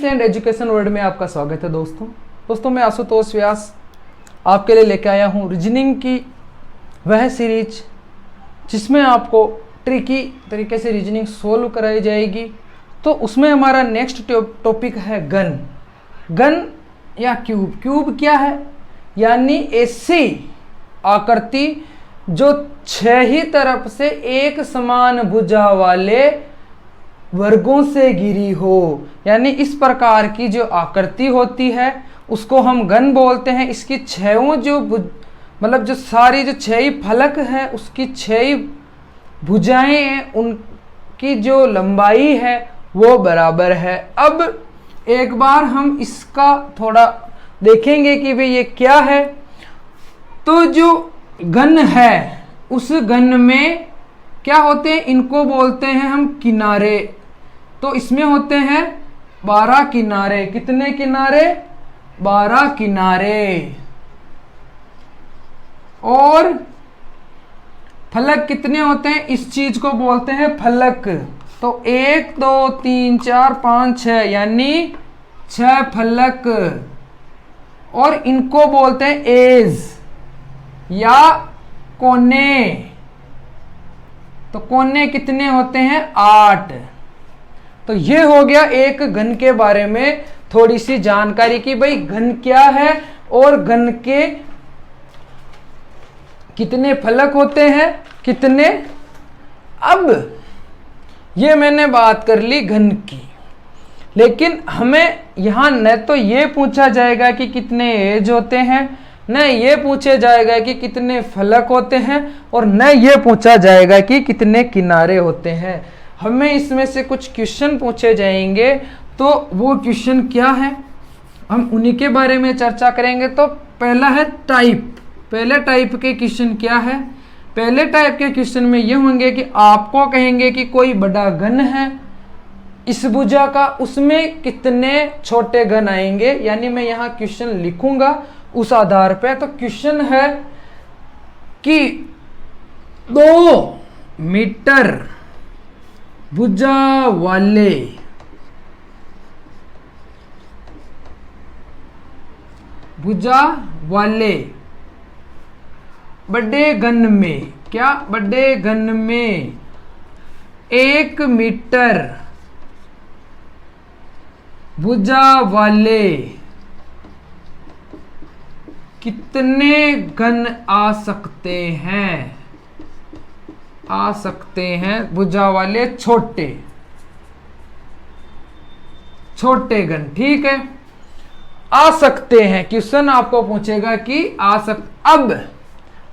Science and education world में आपका स्वागत है दोस्तों मैं आशुतोष व्यास आपके लिए लेके आया हूँ रीजनिंग की वह सीरीज जिसमें आपको ट्रिकी तरीके से रीजनिंग सोल्व कराई जाएगी। तो उसमें हमारा नेक्स्ट टॉपिक है गन या क्यूब क्या है, यानी ऐसी आकृति जो 6 ही तरफ से एक समान भुजा वाले वर्गों से घिरी हो, यानी इस प्रकार की जो आकृति होती है उसको हम गन बोलते हैं। इसकी छहों जो सारी जो 6 ही फलक है उसकी 6 ही भुजाएं हैं, उनकी जो लंबाई है वो बराबर है। अब एक बार हम इसका थोड़ा देखेंगे कि भाई ये क्या है। तो जो गन है उस गन में क्या होते हैं, इनको बोलते हैं हम किनारे। तो इसमें होते हैं 12 किनारे। कितने किनारे? 12 किनारे। और फलक कितने होते हैं, इस चीज को बोलते हैं फलक। तो 1 2 3 4 5 6 यानी 6 फलक। और इनको बोलते हैं एज या कोने। तो कोने कितने होते हैं? 8। तो ये हो गया एक घन के बारे में थोड़ी सी जानकारी कि भाई घन क्या है और घन के कितने फलक होते हैं, कितने। अब ये मैंने बात कर ली घन की, लेकिन हमें यहां न तो ये पूछा जाएगा कि कितने एज होते हैं, न ये पूछा जाएगा कि कितने फलक होते हैं, और न ये पूछा जाएगा कि कितने किनारे होते हैं। हमें इसमें से कुछ क्वेश्चन पूछे जाएंगे। तो वो क्वेश्चन क्या है, हम उन्हीं के बारे में चर्चा करेंगे। तो पहला है टाइप। पहले टाइप के क्वेश्चन क्या है? पहले टाइप के क्वेश्चन में ये होंगे कि आपको कहेंगे कि कोई बड़ा घन है इस भुजा का, उसमें कितने छोटे घन आएंगे, यानी मैं यहाँ क्वेश्चन लिखूंगा उस आधार पे। तो क्वेश्चन है कि 2 मीटर भुजा वाले बड़े घन में, क्या बड़े घन में 1 मीटर भुजा वाले कितने घन आ सकते हैं? भुजा वाले छोटे घन, ठीक है, आ सकते हैं। क्वेश्चन आपको पूछेगा कि अब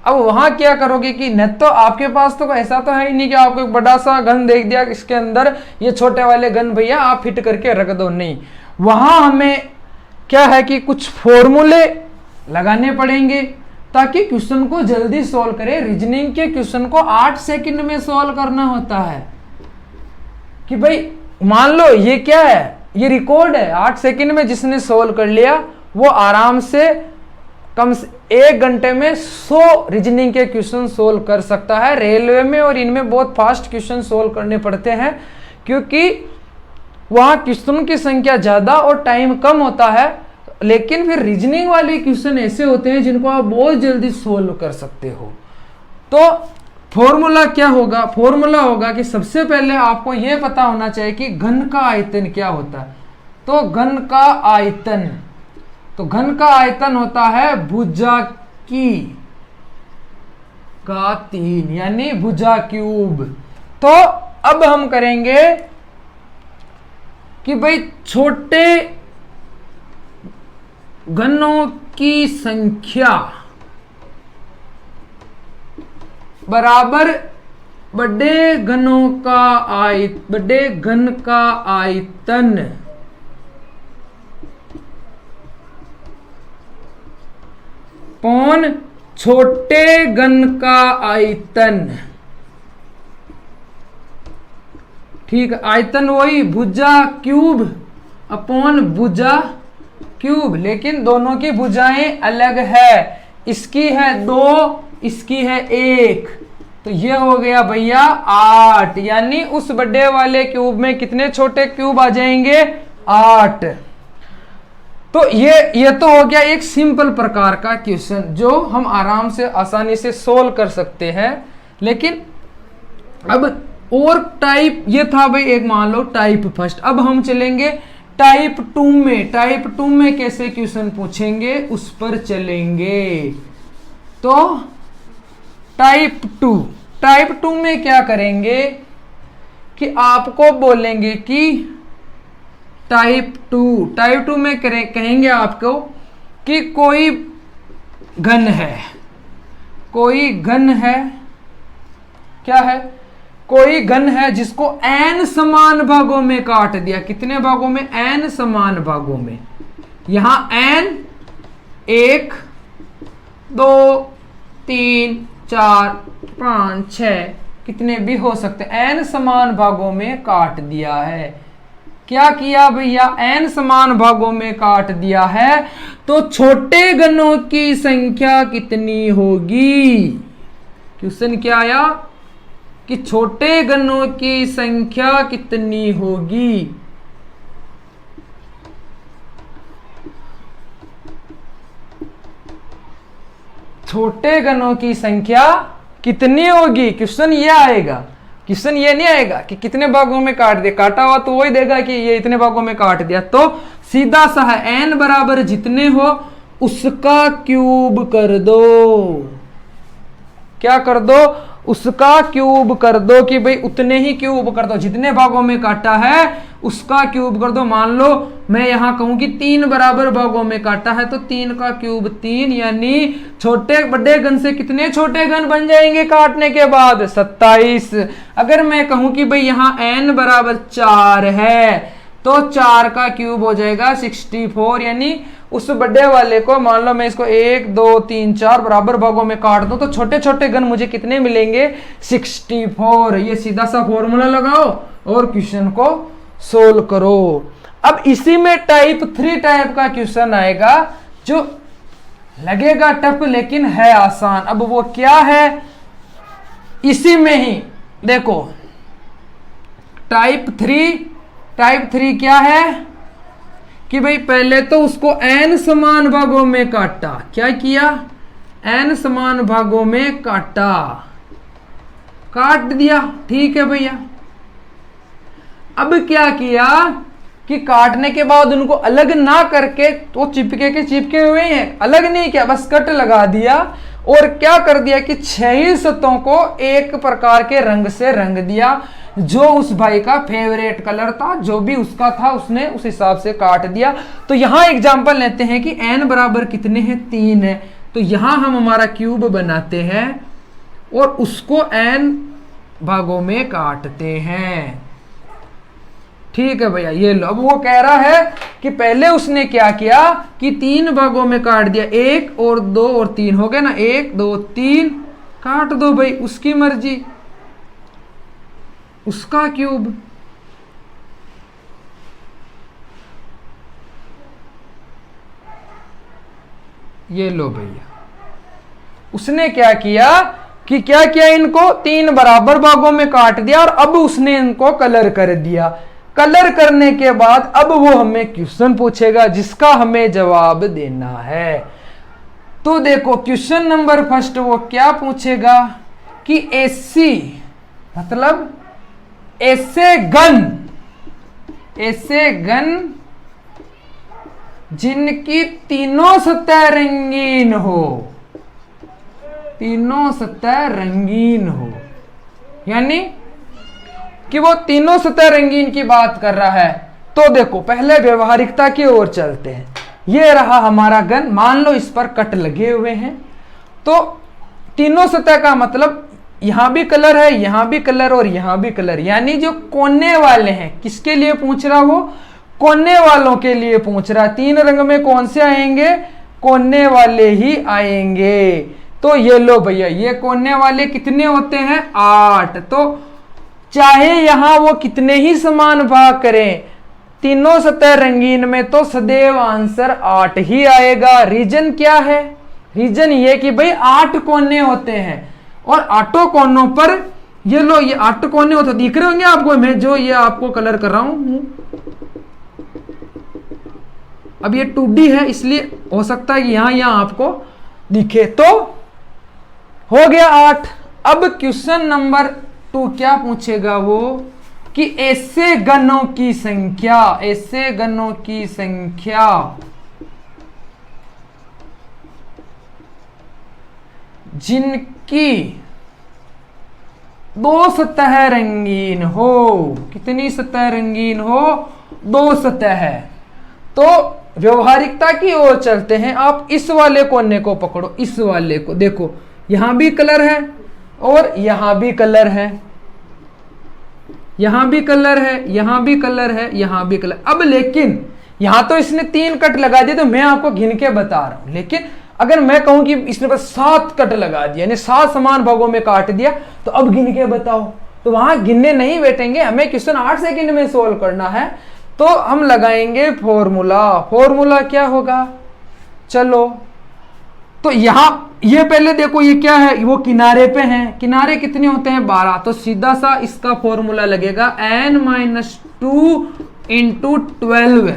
वहां क्या करोगे कि न तो आपके पास तो ऐसा तो है ही नहीं कि आपको एक बड़ा सा घन देख दिया, इसके अंदर ये छोटे वाले घन भैया आप फिट करके रख दो, नहीं। वहां हमें क्या है कि कुछ फॉर्मूले लगाने पड़ेंगे ताकि क्वेश्चन को जल्दी सॉल्व करें। रीजनिंग के क्वेश्चन को 8 सेकंड में सॉल्व करना होता है। कि भाई मान लो ये क्या है, ये रिकॉर्ड है, 8 सेकंड में जिसने सॉल्व कर लिया वो आराम से कम से 1 घंटे में 100 रीजनिंग के क्वेश्चन सोल्व कर सकता है। रेलवे में और इनमें बहुत फास्ट क्वेश्चन सोल्व करने पड़ते हैं क्योंकि वहां क्वेश्चन की संख्या ज्यादा और टाइम कम होता है। लेकिन फिर रीजनिंग वाले क्वेश्चन ऐसे होते हैं जिनको आप बहुत जल्दी सोल्व कर सकते हो। तो फॉर्मूला क्या होगा? फॉर्मूला होगा कि सबसे पहले आपको यह पता होना चाहिए कि घन का आयतन क्या होता है। तो घन का आयतन होता है भुजा का 3, यानी भुजा क्यूब। तो अब हम करेंगे कि भाई छोटे घनों की संख्या बराबर बड़े घन का आयतन पौन छोटे घन का आयतन, ठीक है। आयतन वही भुजा क्यूब अपॉन भुजा क्यूब, लेकिन दोनों की भुजाएं अलग है। इसकी है 2, इसकी है 1। तो ये हो गया भैया 8, यानी उस बड़े वाले क्यूब में कितने छोटे क्यूब आ जाएंगे? 8। तो ये तो हो गया एक सिंपल प्रकार का क्वेश्चन जो हम आराम से आसानी से सोल्व कर सकते हैं। लेकिन अब और टाइप, ये था भाई एक मान लो टाइप फर्स्ट। अब हम चलेंगे टाइप 2 में। टाइप 2 में कैसे क्वेश्चन पूछेंगे उस पर चलेंगे। तो टाइप 2 में क्या करेंगे कि आपको बोलेंगे कि टाइप 2 में कहेंगे आपको कि कोई घन है, क्या है, कोई घन है जिसको n समान भागों में काट दिया। कितने भागों में? n समान भागों में। यहां n 1 2 3 4 5 6 कितने भी हो सकते, n समान भागों में काट दिया है। क्या किया भैया? n समान भागों में काट दिया है। तो छोटे घनों की संख्या कितनी होगी? क्वेश्चन क्या आया कि छोटे घनों की संख्या कितनी होगी? छोटे घनों की संख्या कितनी होगी? क्वेश्चन ये आएगा। क्वेश्चन ये नहीं आएगा कि कितने भागों में काट दिया। काटा हुआ तो वही देगा कि ये इतने भागों में काट दिया। तो सीधा सा है n बराबर जितने हो उसका क्यूब कर दो। क्या कर दो? उसका क्यूब कर दो कि भाई उतने ही क्यूब कर दो। जितने भागों में काटा है उसका क्यूब कर दो। मान लो मैं यहां कहूं कि 3 बराबर भागों में काटा है तो 3 का क्यूब 3, यानी छोटे बड़े घन से कितने छोटे घन बन जाएंगे काटने के बाद? 27। अगर मैं कहूं कि भाई यहां n बराबर 4 है तो 4 का क्यूब हो जाएगा 64, यानी उस बड़े वाले को मान लो मैं इसको 1 2 3 4 बराबर भागों में काट दूं तो छोटे छोटे घन मुझे कितने मिलेंगे? 64। ये सीधा सा फॉर्मूला लगाओ और क्वेश्चन को सोल्व करो। अब इसी में टाइप 3 टाइप का क्वेश्चन आएगा जो लगेगा टफ लेकिन है आसान। अब वो क्या है? इसी में ही देखो टाइप 3 क्या है कि भाई पहले तो उसको n समान भागों में काटा। क्या किया? n समान भागों में काटा, काट दिया। ठीक है भैया। अब क्या किया कि काटने के बाद उनको अलग ना करके तो चिपके हुए हैं, अलग नहीं किया, बस कट लगा दिया। और क्या कर दिया कि 6 हिस्सों को एक प्रकार के रंग से रंग दिया। जो उस भाई का फेवरेट कलर था, जो भी उसका था, उसने उस हिसाब से काट दिया। तो यहां एग्जांपल लेते हैं कि n बराबर कितने हैं? 3 है। तो यहां हम हमारा क्यूब बनाते हैं और उसको n भागों में काटते हैं। ठीक है भैया, ये लो। अब वो कह रहा है कि पहले उसने क्या किया कि 3 भागों में काट दिया। 1 और 2 और 3 हो गए ना, 1 2 3 काट दो भाई, उसकी मर्जी, उसका क्यूब। ये लो भैया, उसने क्या किया कि क्या किया, इनको 3 बराबर भागों में काट दिया और अब उसने इनको कलर कर दिया। कलर करने के बाद अब वो हमें क्वेश्चन पूछेगा जिसका हमें जवाब देना है। तो देखो क्वेश्चन नंबर फर्स्ट वो क्या पूछेगा कि ऐसी मतलब ऐसे घन जिनकी तीनों सतह रंगीन हो, तीनों सतह रंगीन हो, यानी कि वो तीनों सतह रंगीन की बात कर रहा है। तो देखो पहले व्यवहारिकता की ओर चलते हैं। ये रहा हमारा घन, मान लो इस पर कट लगे हुए हैं। तो तीनों सतह का मतलब यहां भी कलर है, यहां भी कलर और यहां भी कलर, यानी जो कोने वाले हैं, किसके लिए पूछ रहा वो? कोने वालों के लिए पूछ रहा है। 3 रंग में कौन से आएंगे? कोने वाले ही आएंगे। तो ये लो भैया, ये कोने वाले कितने होते हैं? 8। तो चाहे यहां वो कितने ही समान भाग करें, तीनों सतह रंगीन में तो सदैव आंसर 8 ही आएगा। रीजन क्या है? रीजन ये कि भाई 8 कोने होते हैं और 8 कोनों पर ये लो, ये 8 कोने होते दिख रहे होंगे आपको, मैं जो ये आपको कलर कर रहा हूं, अब ये 2D है इसलिए हो सकता है कि यहां आपको दिखे। तो हो गया 8। अब क्वेश्चन नंबर 2 क्या पूछेगा वो कि ऐसे गणों की संख्या, ऐसे गणों की संख्या जिनकी 2 सतह रंगीन हो। कितनी सतह रंगीन हो? 2 सतह। तो व्यवहारिकता की ओर चलते हैं। आप इस वाले कोने को पकड़ो, इस वाले को देखो, यहां भी कलर है और यहां भी कलर है, यहां भी कलर है, यहां भी कलर है, यहां भी कलर। अब लेकिन यहां तो इसने 3 कट लगा दिए, तो मैं आपको गिन के बता रहा हूं। लेकिन अगर मैं कहूं कि इसने बस 7 कट लगा दिया, यानी 7 समान भागों में काट दिया, तो अब गिन के बताओ। तो वहां गिनने नहीं बैठेंगे, हमें क्वेश्चन 8 सेकंड में सोल्व करना है। तो हम लगाएंगे फॉर्मूला। फॉर्मूला क्या होगा? चलो, तो यहां ये पहले देखो, ये क्या है? वो किनारे पे हैं। किनारे कितने होते हैं? 12। तो सीधा सा इसका फॉर्मूला लगेगा n-2 इंटू 12।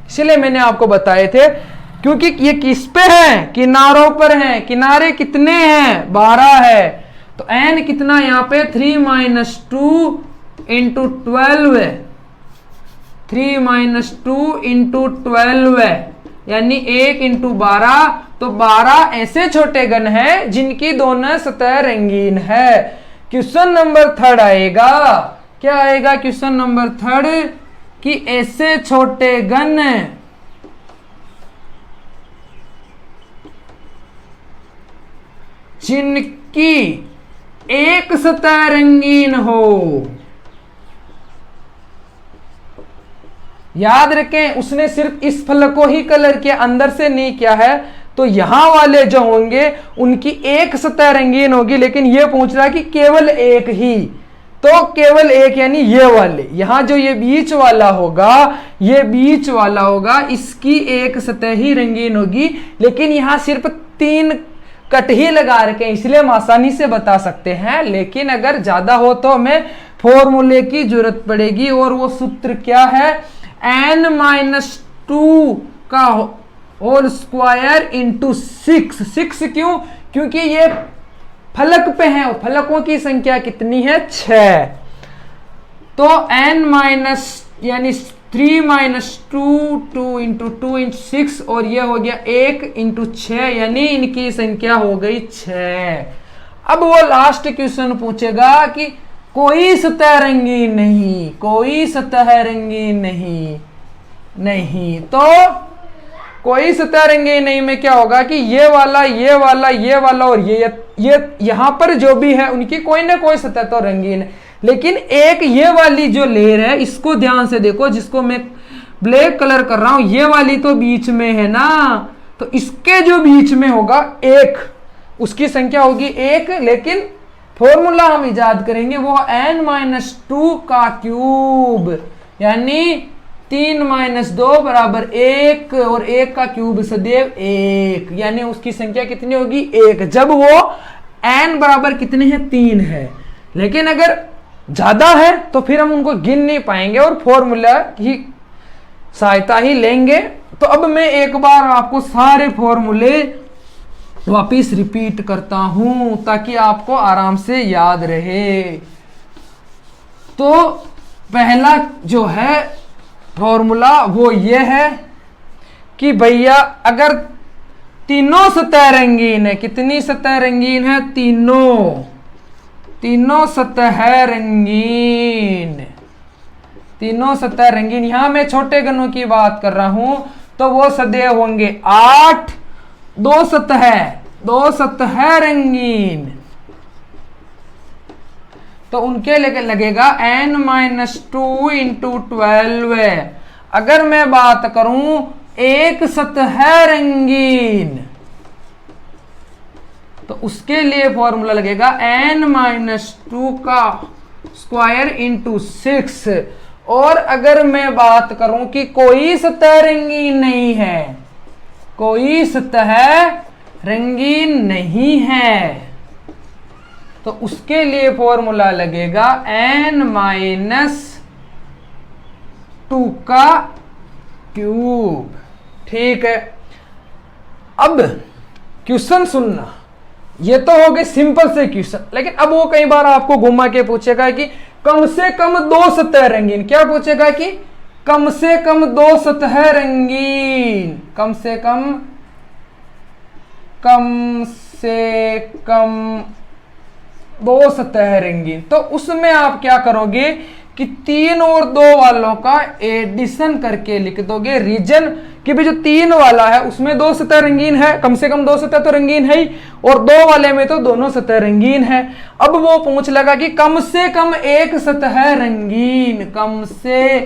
इसलिए मैंने आपको बताए थे, क्योंकि ये किस पे है? किनारों पर है। किनारे कितने हैं? 12 है। तो n कितना यहां पे? 3-2 इंटू 12 है। 3-2 इंटू 12 है, यानी 1 इंटू 12। तो 12 ऐसे छोटे गण हैं जिनकी दोनों सतह रंगीन है। क्वेश्चन नंबर 3 आएगा, क्या आएगा? क्वेश्चन नंबर 3 कि ऐसे छोटे गण जिनकी एक सतह रंगीन हो। याद रखें, उसने सिर्फ इस फलक को ही कलर किया, अंदर से नहीं किया है। तो यहां वाले जो होंगे उनकी एक सतह रंगीन होगी, लेकिन यह पूछ रहा है कि केवल एक ही। तो केवल एक यानी ये वाले, यहां जो ये बीच वाला होगा, ये बीच वाला होगा, इसकी एक सतह ही रंगीन होगी। लेकिन यहां सिर्फ 3 कट ही लगा रखे, इसलिए हम आसानी से बता सकते हैं। लेकिन अगर ज्यादा हो तो हमें फॉर्मूले की जरूरत पड़ेगी, और वो सूत्र क्या है? n-2 का होल स्क्वायर इंटू 6। 6 क्यों? क्योंकि ये फलक पे है, और फलकों की संख्या कितनी है? 6। तो n- यानी 3-2, 2 इंटू 2 इंटू 6, और ये हो गया 1 इंटू 6, यानी इनकी संख्या हो गई 6। अब वो लास्ट क्वेश्चन पूछेगा कि कोई सतह रंगीन नहीं, कोई सतह रंगीन नहीं। नहीं, तो कोई सतह रंगीन नहीं में क्या होगा कि ये वाला, ये वाला, ये वाला और ये यहां पर जो भी है उनकी कोई ना कोई सतह तो रंगीन है। लेकिन एक ये वाली जो लेयर है, इसको ध्यान से देखो, जिसको मैं ब्लैक कलर कर रहा हूं, ये वाली तो बीच में है ना। तो इसके जो बीच में होगा 1, उसकी संख्या होगी 1। लेकिन फॉर्मूला हम इजाद करेंगे वो n-2 का क्यूब, यानी 3-2 बराबर 1, और 1 का क्यूब सदैव 1, यानी उसकी संख्या कितनी होगी? 1। जब वो n बराबर कितने हैं? 3 है। लेकिन अगर ज्यादा है तो फिर हम उनको गिन नहीं पाएंगे और फॉर्मूला की सहायता ही लेंगे। तो अब मैं एक बार आपको सारे फॉर्मूले वापिस रिपीट करता हूं, ताकि आपको आराम से याद रहे। तो पहला जो है फॉर्मूला वो ये है कि भैया अगर तीनों सतह रंगीन है, कितनी सतह रंगीन है? तीनों सतह रंगीन, तीनों सतह रंगीन। यहां मैं छोटे गणों की बात कर रहा हूं, तो वो सदैव होंगे 8, 2 सतह रंगीन। तो उनके लिए लगेगा n-2 इंटू 12। अगर मैं बात करूं एक सतह रंगीन, तो उसके लिए फॉर्मूला लगेगा n-2 का स्क्वायर इंटू 6। और अगर मैं बात करूं कि कोई सतह रंगीन नहीं है, कोई सतह रंगीन नहीं है, तो उसके लिए फॉर्मूला लगेगा n-2 का क्यूब। ठीक है, अब क्वेश्चन सुनना। ये तो हो गए सिंपल से क्वेश्चन, लेकिन अब वो कई बार आपको घुमा के पूछेगा कि कम से कम 2 सतह रंगीन, क्या पूछेगा कि कम से कम 2 सतह रंगीन, कम से कम 2 सतह रंगीन। तो उसमें आप क्या करोगे कि 3 और 2 वालों का एडिशन करके लिख दोगे रीजन, कि भाई जो 3 वाला है उसमें 2 सतह रंगीन है, कम से कम 2 सतह तो रंगीन है ही, और 2 वाले में तो दोनों सतह रंगीन है। अब वो पूछ लगा कि कम से कम 1 सतह रंगीन, कम से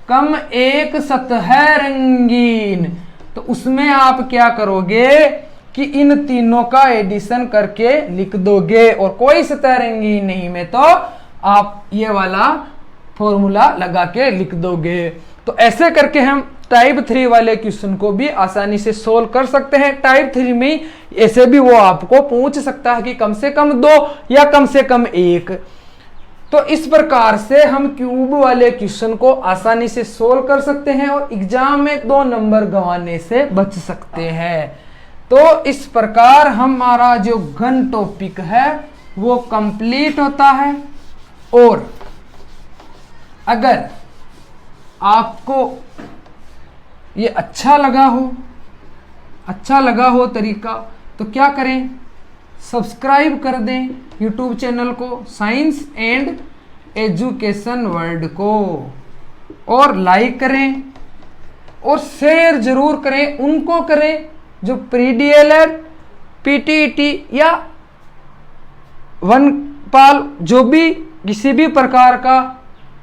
कम 1 सतह रंगीन। तो उसमें आप क्या करोगे कि इन तीनों का एडिशन करके लिख दोगे, और कोई सतह रंगीन नहीं में तो आप ये वाला फॉर्मूला लगा के लिख दोगे। तो ऐसे करके हम टाइप 3 वाले क्वेश्चन को भी आसानी से सोल्व कर सकते हैं। टाइप 3 में ऐसे भी वो आपको पूछ सकता है कि कम से कम 2 या कम से कम 1। तो इस प्रकार से हम क्यूब वाले क्वेश्चन को आसानी से सोल्व कर सकते हैं और एग्जाम में 2 नंबर गंवाने से बच सकते हैं। तो इस प्रकार हमारा जो घन टॉपिक है वो कंप्लीट होता है। और अगर आपको ये अच्छा लगा हो तरीका, तो क्या करें, सब्सक्राइब कर दें यूट्यूब चैनल को साइंस एंड एजुकेशन वर्ल्ड को, और लाइक करें और शेयर जरूर करें, उनको करें जो प्री डीएलएड, पीटीईटी या वनपाल जो भी किसी भी प्रकार का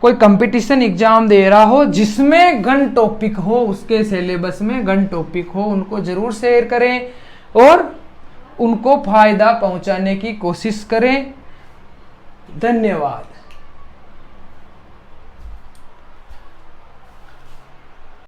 कोई कंपटीशन एग्जाम दे रहा हो जिसमें गन टॉपिक हो, उसके सिलेबस में गन टॉपिक हो, उनको जरूर शेयर करें और उनको फायदा पहुंचाने की कोशिश करें। धन्यवाद।